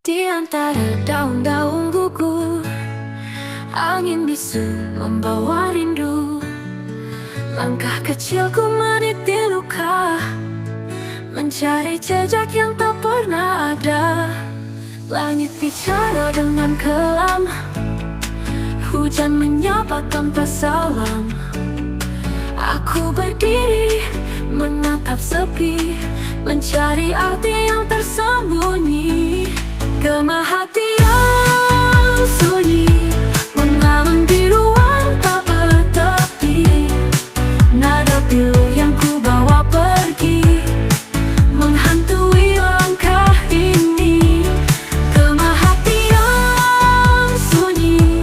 Di antara daun-daun gugur, angin bisu membawa rindu. Langkah kecilku meniti luka, mencari jejak yang tak pernah ada. Langit bicara dengan kelam, hujan menyapa tanpa salam. Aku berdiri, menatap sepi, mencari arti yang tersembunyi. Gema hati yang sunyi mengalun di ruang tak bertepi. Nada pilu yang ku bawa pergi menghantui langkah ini. Gema hati yang sunyi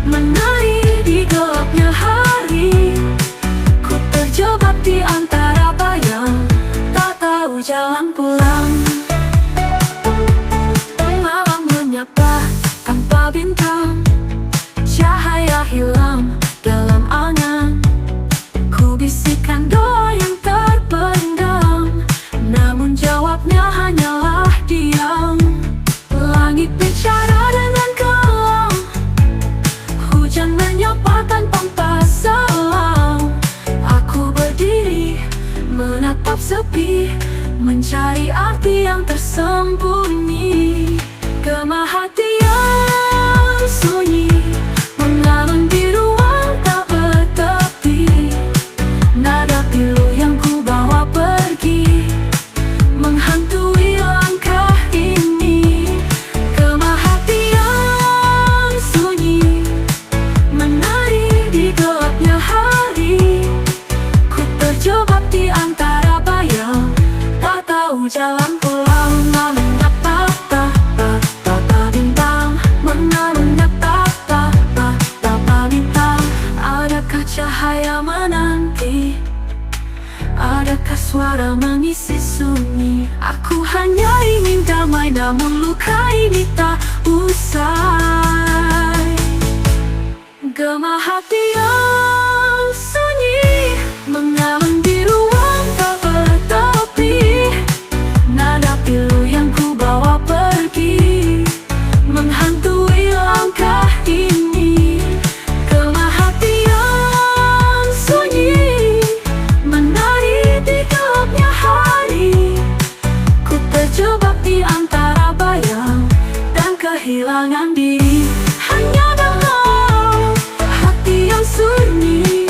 menari di gelapnya hari. Ku terjebak di antara bayang, tak tahu jalan pulang. Malam menyapa tanpa bintang, cahaya hilang dalam angan. Ku bisikan doa yang terpendam, namun jawabnya hanyalah diam. Langit bicara dengan kelam, hujan menyapa tanpa salam. Aku berdiri, menatap sepi, mencari arti yang tersembunyi. Gema hati yang sunyi mengalun di ruang tak bertepi. Nada pilu yang ku bawa pergi menghantui langkah ini. Gema hati yang sunyi menari di gelapnya hari. Ku terjebak di antara bayang, tak tahu jalan pulang. Bintang mengalunnya bintang. Adakah cahaya menanti? Adakah suara mengisi sunyi? Aku hanya ingin damai, namun luka ini tak usai. Gema hati yang sunyi mengalun di ruang tak bertepi. Nada pilu yang ku bawa pergi menghantui langkah ini. Gema hati yang sunyi menari di gelapnya hari. Ku terjebak di antara bayang dan kehilangan diri. Hanya dalam hati yang sunyi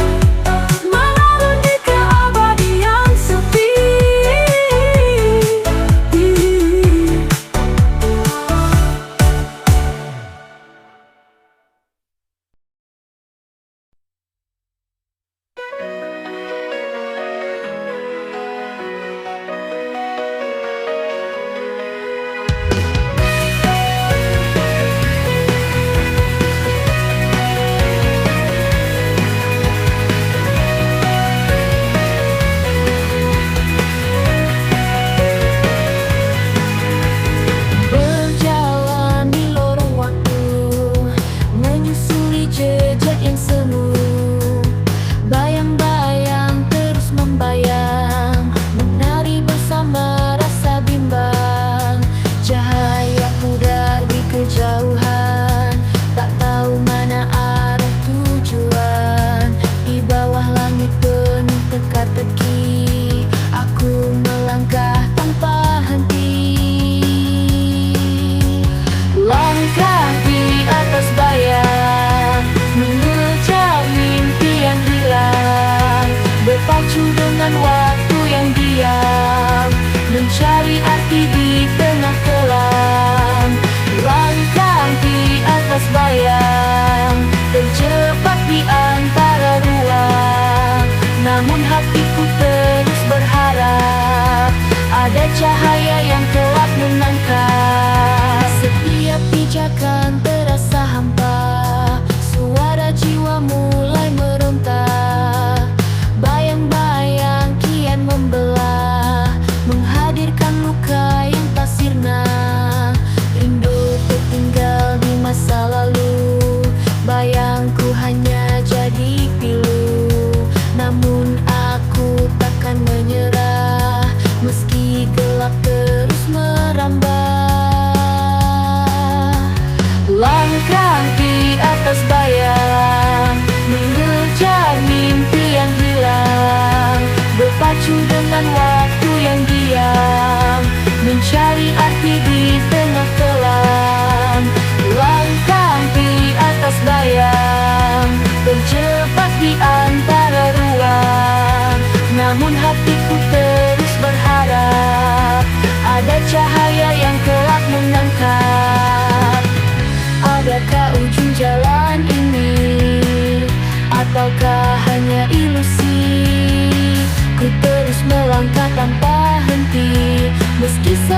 mengalun di keabadian sepi.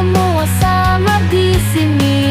semua sama di sini.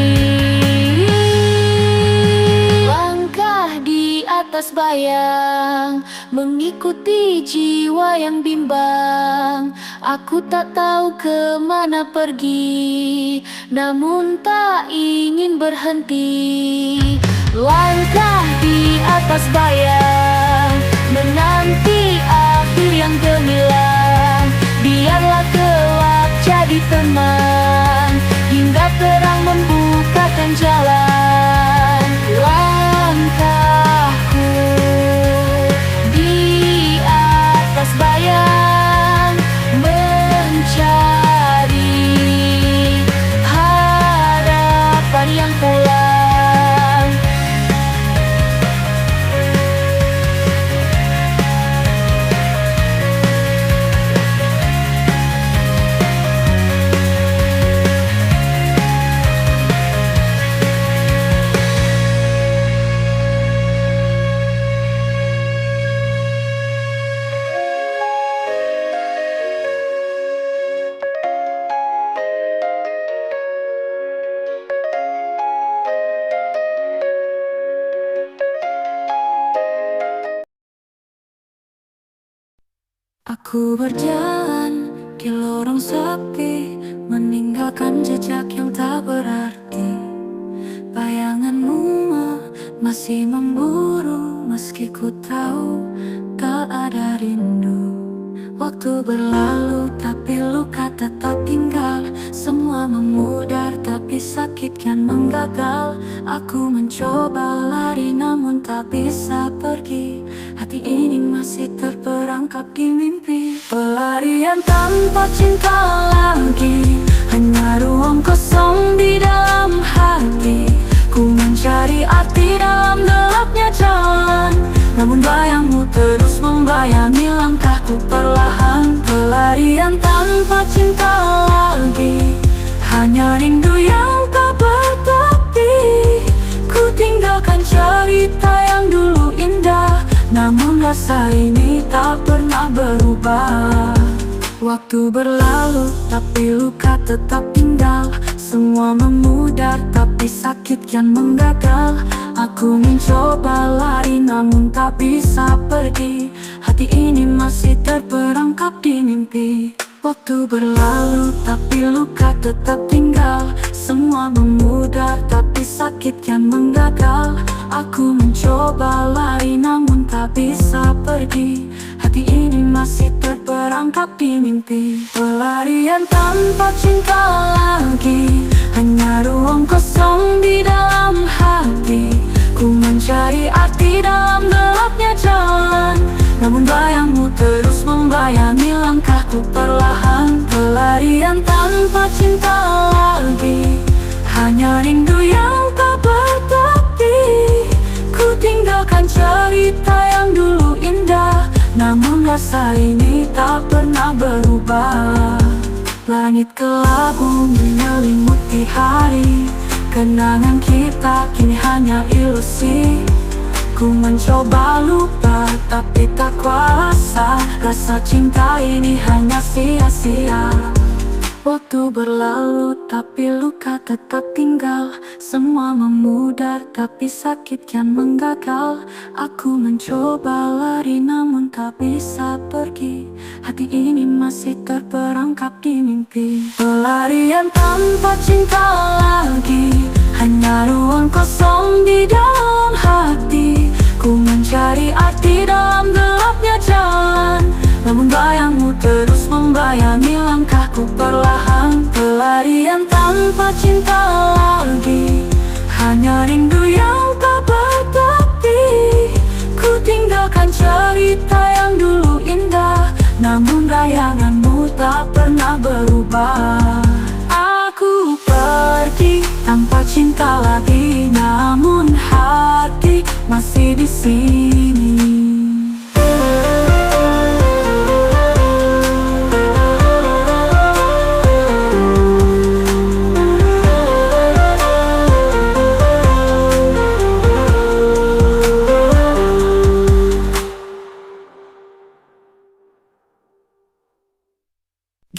Langkah di atas bayang, mengikuti jiwa yang bimbang. Aku tak tahu kemana pergi, namun tak ingin berhenti. Langkah di atas bayang, menanti akhir yang gemilang. Biarlah gelap jadi tenang, hingga terang membukakan jalan. Langkahku di atas bayang, mencari harapan yang pulang. Aku berjalan di lorong sepi, meninggalkan jejak yang tak berarti. Bayanganmu masih memburu, meski ku tahu tak ada rindu. Waktu berlalu tapi luka tetap tinggal. Semua memudar tapi sakit kan menggagal. Aku mencoba lari namun tak bisa pergi. Hati ini masih terperangkap di mimpi. Pelarian tanpa cinta lagi, hanya ruang kosong di dalam hati. Ku mencari arti dalam gelapnya jalan, namun bayangmu terus membayangi langkahku perlahan. Pelarian tanpa cinta lagi, hanya rindu yang tak bertepi. Ku tinggalkan cerita yang dulu indah, namun rasa ini tak pernah berubah. Waktu berlalu tapi luka tetap tinggal. Semua memudar tapi sakit kian menggagal. Aku mencoba lari namun tak bisa pergi. Hati ini masih terperangkap di mimpi. Waktu berlalu tapi luka tetap tinggal. Semua memudar tapi sakit kian menggagal. Aku mencoba lari namun tak bisa pergi. Hati ini masih terperangkap di mimpi. Pelarian tanpa cinta lagi, hanya ruang kosong di dalam hati. Ku mencari arti dalam gelapnya jalan, namun bayangmu terus membayangi langkahku perlahan. Pelarian tanpa cinta lagi, hanya rindu yang tak bertepi. Ku tinggalkan cerita yang dulu indah, namun rasa ini tak pernah berubah. Langit kelabu menyelimuti hari, kenangan kita kini hanya ilusi. Ku mencoba lupa tapi tak kuasa, rasa cinta ini hanya sia-sia. Waktu berlalu tapi luka tetap tinggal. Semua memudar tapi sakit kian menggagal. Aku mencoba lari namun tak bisa pergi. Hati ini masih terperangkap di mimpi. Pelarian tanpa cinta lagi, hanya ruang kosong di dalam hati. Ku mencari arti dalam gelapnya jalan, namun bayangmu terus membayangi langkahku perlahan. Pelarian tanpa cinta lagi, hanya rindu yang tak bertepi. Ku tinggalkan cerita yang dulu indah, namun bayanganmu tak pernah berubah. Aku pergi tanpa cinta lagi, namun hati masih di sini.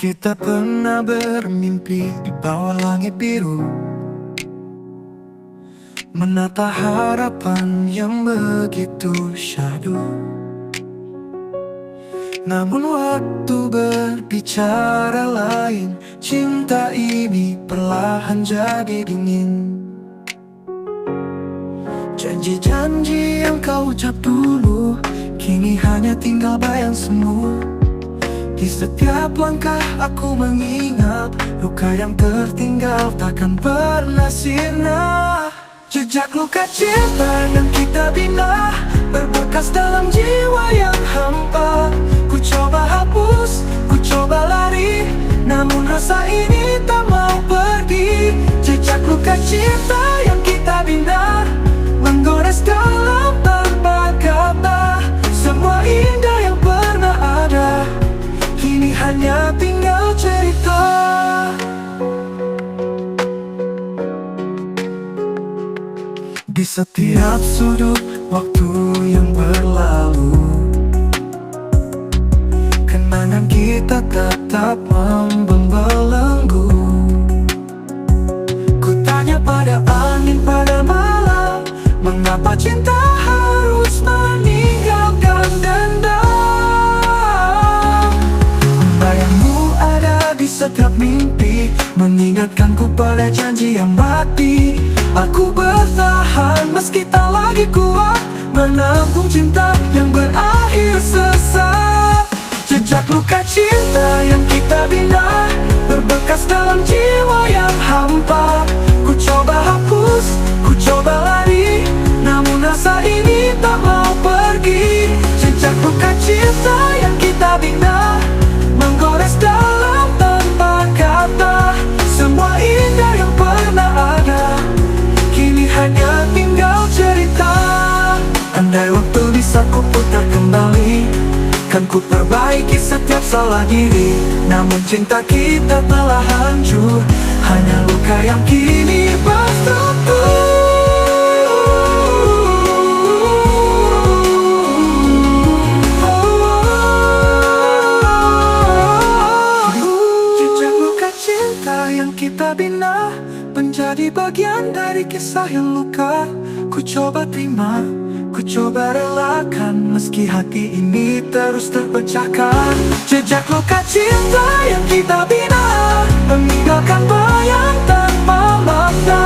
Kita pernah bermimpi di bawah langit biru, menata harapan yang begitu syahdu. Namun waktu berbicara lain, cinta ini perlahan jadi dingin. Janji-janji yang kau ucap dulu, kini hanya tinggal bayang semu. Di setiap langkah aku mengingat, luka yang tertinggal takkan pernah sirna. Jejak luka cinta yang kita bina, berbekas dalam jiwa yang hampa. Ku coba hapus, ku coba lari, namun rasa ini tak mau pergi. Jejak luka cinta yang kita bina, menggores dalam tanpa kata. Semua indah yang pernah ada, kini hanya tinggal cerita. Di setiap sudut waktu yang berlalu, kenangan kita tetap membelenggu. Ku tanya pada angin pada malam, mengapa cinta harus meninggalkan dendam? Bayangmu ada di setiap mimpi, mengingatkanku pada janji yang mati. Aku bertahan meski tak lagi kuat, menampung cinta yang berakhir sesat. Jejak luka cinta yang kita bina, berbekas dalam jiwa yang hampa. Ku coba hapus, ku coba lari, namun rasa ini tak mau pergi. Jejak luka cinta yang kita bina, menggores dalam tanpa kata. Semua indah yang pernah ada, kini hanya tinggal cerita. Andai waktu bisa ku putar kembali, kan ku perbaiki setiap salah diri. Namun cinta kita telah hancur, hanya luka yang kini berstruktur. Jejak luka cinta yang kita bina, menjadi bagian dari kisah yang luka. Ku coba terima, ku coba relakan, meski hati ini terus terpecahkan. Jejak luka cinta yang kita bina, meninggalkan bayang tanpa makna.